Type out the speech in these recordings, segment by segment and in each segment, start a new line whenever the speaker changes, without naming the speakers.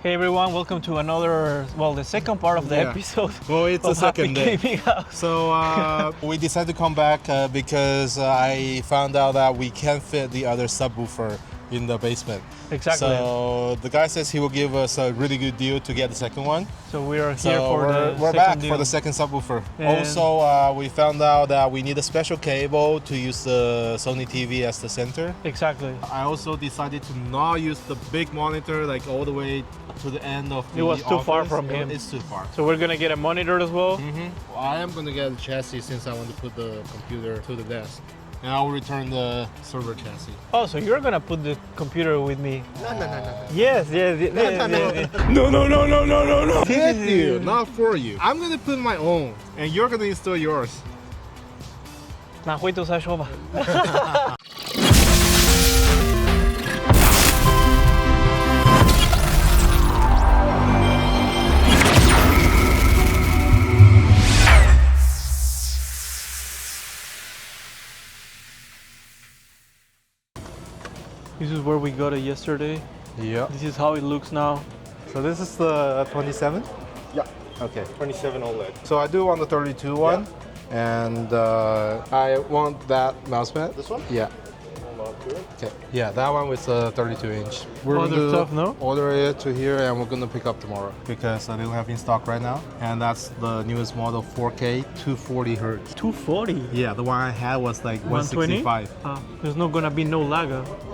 Hey everyone, welcome to another, the second part of the episode.
Well, it's the second day. So we decided to come back because I found out that we can't fit the other subwoofer in the basement.
Exactly.
So the guy says he will give us a really good deal to get the second one.
So we are here
we're back for the second subwoofer. And also, we found out that we need a special cable to use the Sony TV as the center.
Exactly.
I also decided to not use the big monitor like all the way to the end of the
It was too
office.
far from him.
It's too far.
So we're gonna get a monitor as well.
Well, I am gonna get a chassis since I want to put the computer to the desk. And I'll return the server chassis.
Oh, so you're gonna put the computer with me?
No.
Yes.
No. With you, not for you. I'm gonna put my own, and you're gonna install yours.
那回头再说吧。This is where we got it yesterday.
Yeah.
This is how it looks now.
So this is the 27?
Yeah.
Okay.
27 OLED.
So I do want the 32 one, and I want that mouse pad.
This one?
Yeah.
Hold on to it.
Okay. Yeah, that one with the 32 inch. We're
Other
gonna
stuff, no?
order it to here, and we're gonna pick up tomorrow because they don't have in stock right now. And that's the newest model, 4K, 240 hertz.
240.
Yeah, the one I had was like
120.
165.
There's not gonna be no lag.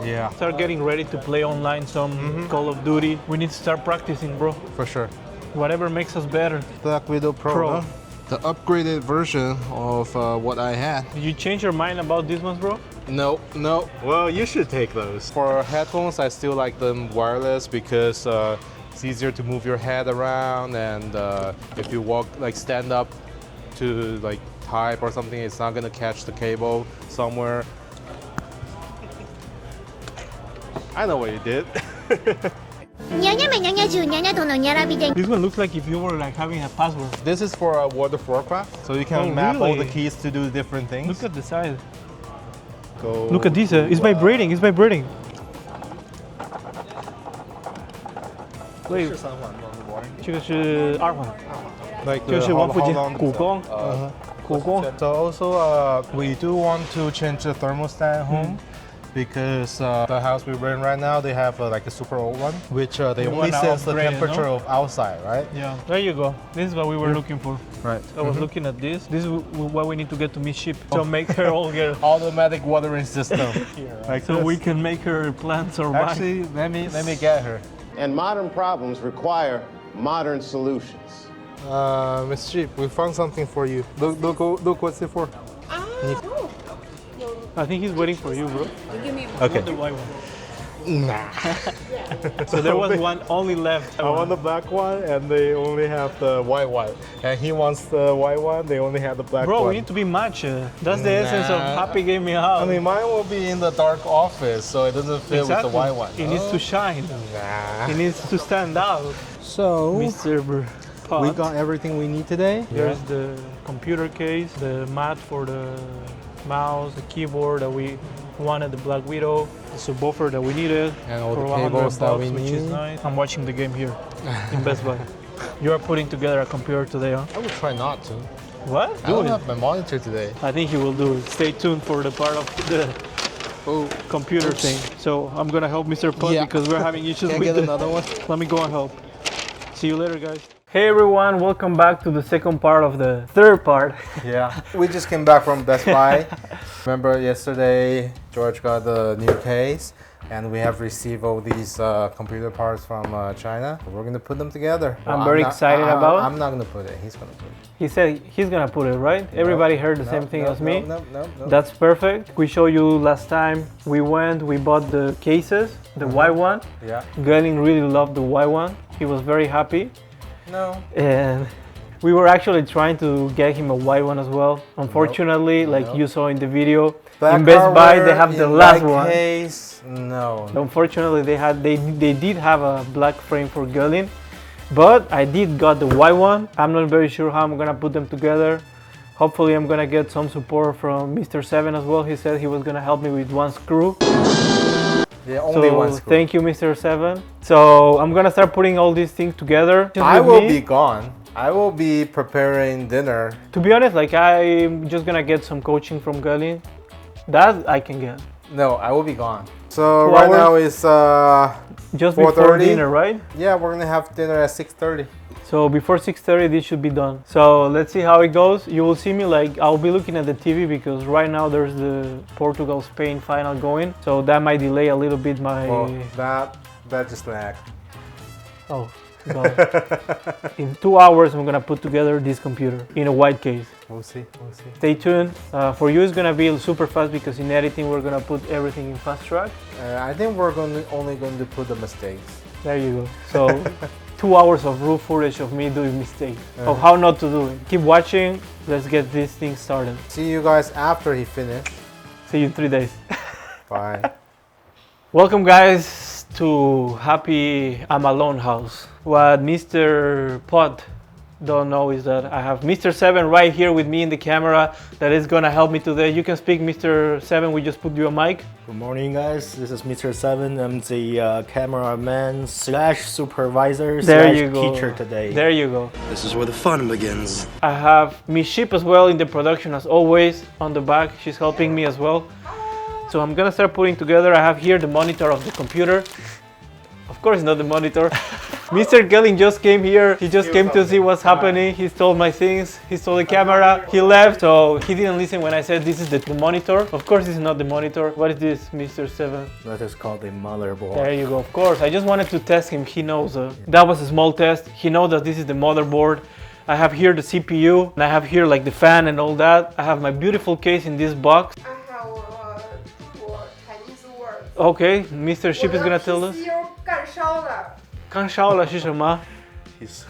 Yeah,
Start getting ready to play online some Call of Duty. We need to start practicing, bro.
for sure.
Whatever makes us better.
Black Widow Pro. Huh? The upgraded version of what I had.
Did you change your mind about these ones, bro?
No.
Well, you should take those.
For headphones, I still like them wireless because it's easier to move your head around, and if you walk, like stand up to like type or something, it's not gonna catch the cable somewhere. I know what you did.
This one looks like if you were like having a password.
This is for World of Warcraft, so you can map all the
really?
keys to do different things.
Look at the size.
Go.
Look at this. It's vibrating. It's vibrating. Wait, 这个是二环，
Like
这
the,
是
how,
王府
how
井
long?
古光，古光。
So also, we do want to change the thermostat at home because the house we're in right now, they have like a super old one, which they only
wanna
sense the
upgrade it,
temperature
no?
of outside, right?
Yeah, there you go. This is what we were looking for.
Right.
I was looking at this. This is what we need to get to Midship to make her all get.
Automatic watering system. Like
So
this.
we can make her plants or
Actually, let me get her.
And modern problems require modern solutions.
Miss Jeep, we found something for you. Look what's it for?
I think he's waiting for you, bro.
Okay.
The white one.
Nah.
So there was one only left.
I want the black one, and they only have the white one. And he wants the white one, they only have the black
Bro,
one.
we need to be matched. That's the essence of Happy Gaming House.
I mean, mine will be in the dark office, so it doesn't fit with the white one.
It needs to shine.
Nah.
It needs to stand out.
So,
Mr. Pot.
we got everything we need today.
There's the computer case, the mat for the mouse, the keyboard that we wanted, the Black Widow, the subwoofer that we needed,
And all
for
the
100
cables that we
bucks, which is
need.
nice. I'm watching the game here in Best Buy. You are putting together a computer today, huh?
I would try not to.
What?
I don't have my monitor today.
I think he will do it. Stay tuned for the part of the computer thing. So I'm gonna help Mr. Pot because we're having issues
Can I
with
get
the...
another one?
Let me go and help. See you later, guys. Hey everyone, welcome back to the second part of the third part.
Yeah. We just came back from Best Buy. Remember yesterday, George got the new case, and we have received all these computer parts from China. We're gonna put them together.
I'm very excited about it.
I'm not gonna put it. He's gonna put it.
He said he's gonna put it, right? Everybody heard the same thing as me.
No.
That's perfect. We showed you last time we bought the cases, the white one.
Yeah.
Galen really loved the white one. He was very happy.
No.
And we were actually trying to get him a white one as well. Unfortunately, like you saw in the video, in Best Buy they have the last one.
Case, no.
Unfortunately, they did have a black frame for Galen, but I did got the white one. I'm not very sure how I'm gonna put them together. Hopefully, I'm gonna get some support from Mr. 7 as well. He said he was gonna help me with one screw.
Yeah, only
So
one screw.
thank you, Mr. 7. So I'm gonna start putting all these things together. Just
I
with
will
me.
be gone. I will be preparing dinner.
To be honest, like I'm just gonna get some coaching from Gully. That I can get.
No, I will be gone. So
2
right
hours?
now it's
Just before
4:30?
dinner, right?
yeah, we're gonna have dinner at 6:30.
So before 6:30 this should be done. So let's see how it goes. You will see me like I'll be looking at the TV because right now there's the Portugal-Spain final going. So that might delay a little bit my...
Well, that just lagged.
Oh, God. In 2 hours I'm gonna put together this computer in a white case.
We'll see. We'll see.
Stay tuned. For you it's gonna be super fast because in editing we're gonna put everything in fast track.
I think we're only going to put the mistakes.
There you go. So 2 hours of raw footage of me doing mistakes, of how not to do it. Keep watching. Let's get this thing started.
See you guys after he finished.
See you in 3 days.
Bye.
Welcome guys to Happy I'm Alone house. What Mr. Pod don't know is that I have Mr. 7 right here with me in the camera that is gonna help me today. You can speak, Mr. 7, we just put you a mic.
Good morning, guys. This is Mr. 7. I'm the cameraman slash supervisor
There
slash
you go.
teacher today.
There you go.
This is where the fun begins.
I have Miss Sheep as well in the production as always on the back. She's helping me as well. So I'm gonna start putting together. I have here the monitor of the computer. Of course not the monitor. Mr. Gelling just came here. He just came to see what's happening. He stole my things. He stole the camera. He left, so he didn't listen when I said this is the monitor. Of course this is not the monitor. What is this, Mr. 7?
That is called a motherboard.
There you go. Of course, I just wanted to test him. He knows. That was a small test. He knows that this is the motherboard. I have here the CPU, and I have here like the fan and all that. I have my beautiful case in this box.
I have two Chinese words.
Okay, Mr. Sheep is gonna tell us.
干烧了。
刚烧了是什么?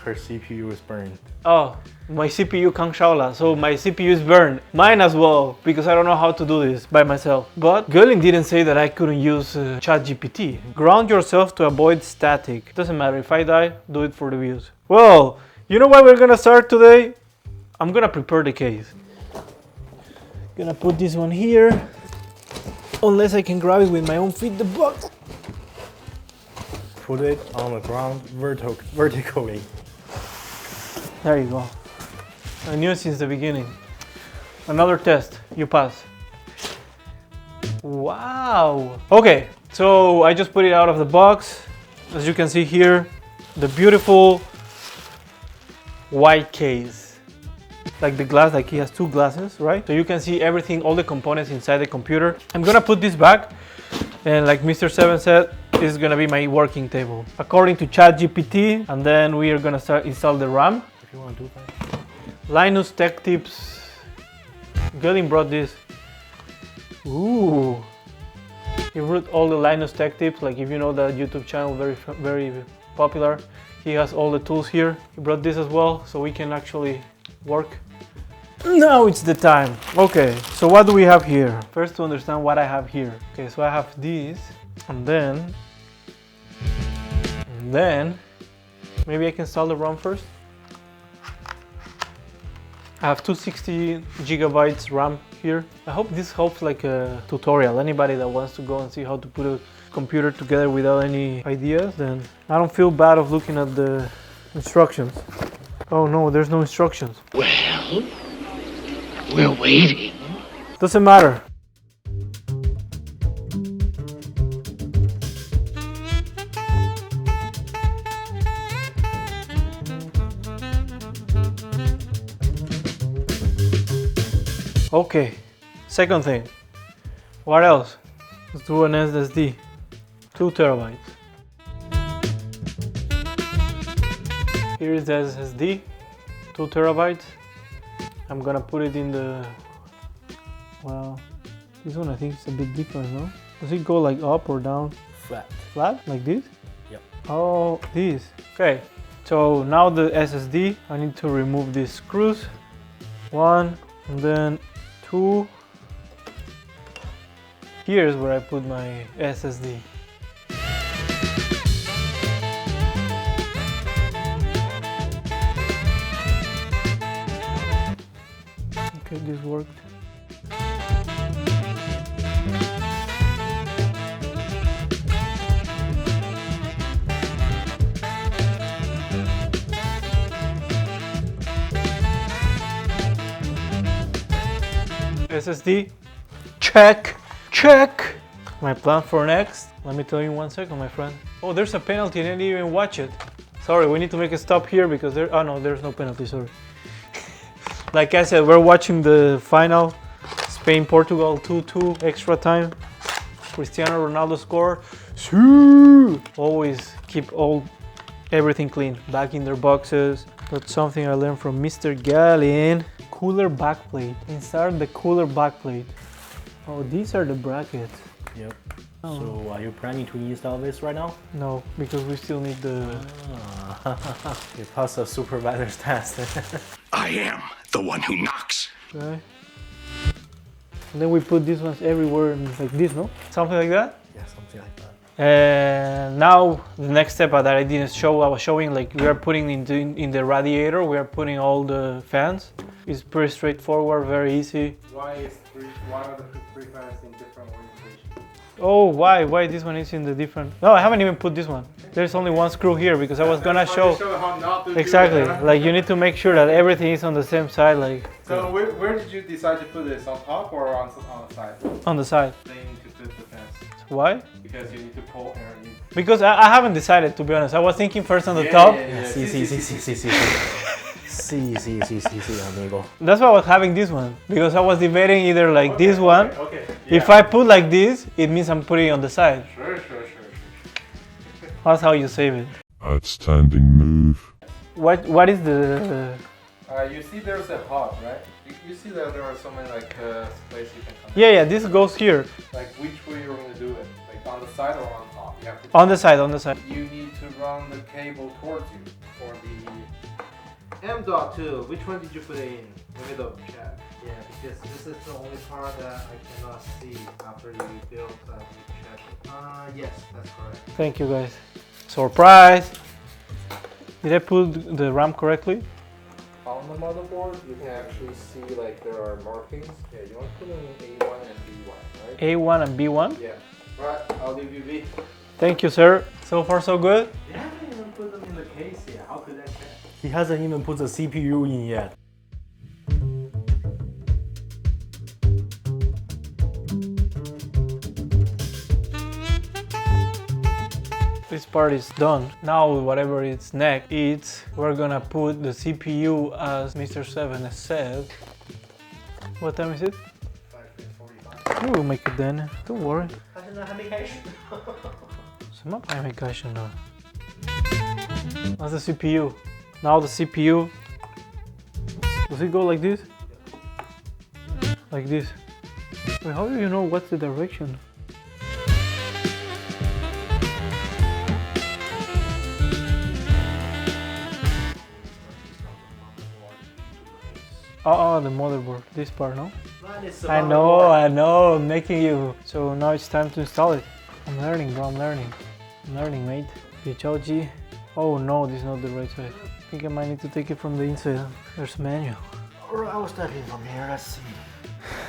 Her CPU is burned.
Oh, my CPU 刚烧了, so my CPU is burned. Mine as well, because I don't know how to do this by myself. But Gerlin didn't say that I couldn't use ChatGPT. Ground yourself to avoid static. Doesn't matter, if I die, do it for the views. Well, you know what we're gonna start today? I'm gonna prepare the case. Gonna put this one here. Unless I can grab it with my own feet, the box.
Put it on the ground vertically.
There you go. I knew since the beginning. Another test. You pass. Wow. Okay, so I just put it out of the box. As you can see here, the beautiful white case. Like the glass, like he has two glasses, right? So you can see everything, all the components inside the computer. I'm gonna put this back. And like Mr. 7 said, this is gonna be my working table. According to ChatGPT, and then we are gonna start install the RAM.
If you want to do that.
Linus Tech Tips. Gerlin brought this. Ooh. He wrote all the Linus Tech Tips. Like if you know that YouTube channel, very popular. He has all the tools here. He brought this as well, so we can actually work. Now it's the time. Okay, so what do we have here? First to understand what I have here. Okay, so I have this, and then maybe I can install the ROM first. I have 260 gigabytes RAM here. I hope this helps like a tutorial. Anybody that wants to go and see how to put a computer together without any ideas, then I don't feel bad of looking at the instructions. Oh no, there's no instructions.
Well, we're waiting.
Doesn't matter. Okay, second thing. What else? Let's do an SSD. 2 terabytes. Here is the SSD. 2 terabytes. I'm gonna put it in the... Well, this one I think is a bit different, no? Does it go like up or down?
Flat.
Flat? Like this?
Yep.
Oh, this. Okay. So now the SSD, I need to remove these screws. 1, and then 2. Here's where I put my SSD. Okay, this worked. SSD, check, check. My plan for next, let me tell you 1 second, my friend. Oh, there's a penalty, I didn't even watch it. Sorry, we need to make a stop here because oh no, there's no penalty, sorry. Like I said, we're watching the final, Spain-Portugal 2-2 extra time. Cristiano Ronaldo scored. Always keep everything clean, back in their boxes. That's something I learned from Mr. Gallin. Cooler backplate. Inside the cooler backplate. Oh, these are the brackets.
Yep.
Oh.
So are you planning to install this right now?
No, because we still need the...
You passed the supervisor's test.
I am the one who knocks.
Okay. And then we put these ones everywhere like this, no? Something like that?
Yeah, something like that.
And now the next step that I didn't show, I was showing like we are putting in the radiator, we are putting all the fans. It's pretty straightforward, very easy.
Why are the three fans in different orientation?
Oh, why this one is in the different... No, I haven't even put this one. There's only one screw here because I was gonna show...
how not to
Exactly,
do that.
like you need to make sure that everything is on the same side, like
So where did you decide to put this? On top or on the side?
on the side.
They need to put the fans
Why?
because you need to pull air in.
Because I haven't decided, to be honest. I was thinking first on the top.
Sí, amigo.
That's why I was having this one. Because I was debating either like this one.
Okay.
If I put like this, it means I'm putting it on the side.
Sure.
That's how you save it.
Outstanding move.
What is the...
You see there's a hub, right? You see that there are so many like places you can come.
Yeah, this goes here.
Like which way you're going to do it? Like on the side or on top? You have to.
On the side.
You need to run the cable towards you for the M.2. Which one did you put in the middle, Chad? Yeah, because this is the only part that I cannot see after you build check. Yes, that's correct.
Thank you guys. Surprise! Did I put the RAM correctly?
On the motherboard, you can actually see like there are markings. Yeah, you want to put in A1 and B1, right?
A1 and B1?
Yeah. Right, I'll leave you B.
Thank you, sir. So far, so good?
You haven't even put them in the case yet. How could that check?
He hasn't even put the CPU in yet.
This part is done. Now whatever is next, we're gonna put the CPU as Mr. 7 said. What time is it?
5:45.
We will make it then. Don't worry. Sama pa may cash na. That's the CPU. Now the CPU. Does it go like this? Like this. Wait, how do you know what's the direction? The motherboard. This part, no? I know, I'm making you. So now it's time to install it. I'm learning, bro, I'm learning, mate. HGH. Oh no, this is not the right side. I think I might need to take it from the inside. There's a manual.
Alright, I was starting from here, let's see.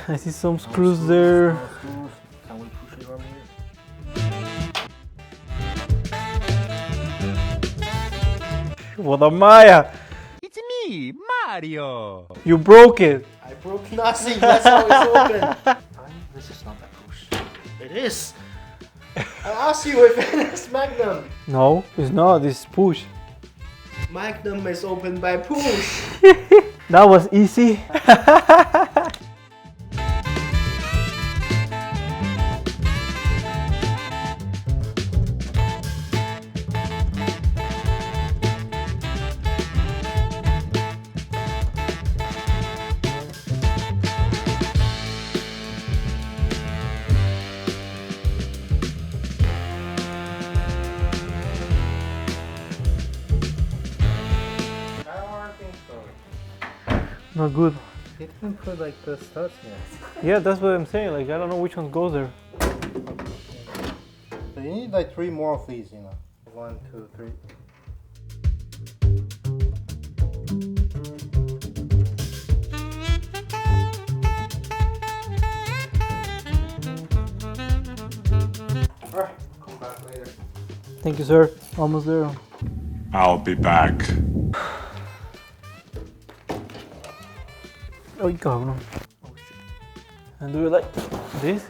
I see some screws there.
Can we push it from here?
What a Maya!
It's me, Mario!
You broke it!
I broke nothing, that's how it's open. This is not that push. It is! I asked you if it is Magnum.
No, it's not, it's push.
Magnum is opened by push.
That was easy. Not good.
It didn't put like the studs yet.
Yeah, that's what I'm saying. Like, I don't know which one goes there.
So you need like 3 more of these, you know. 1, 2, 3. Alright, come back later.
Thank you, sir. Almost there.
I'll be back.
Ay, cabrón. and do it like this.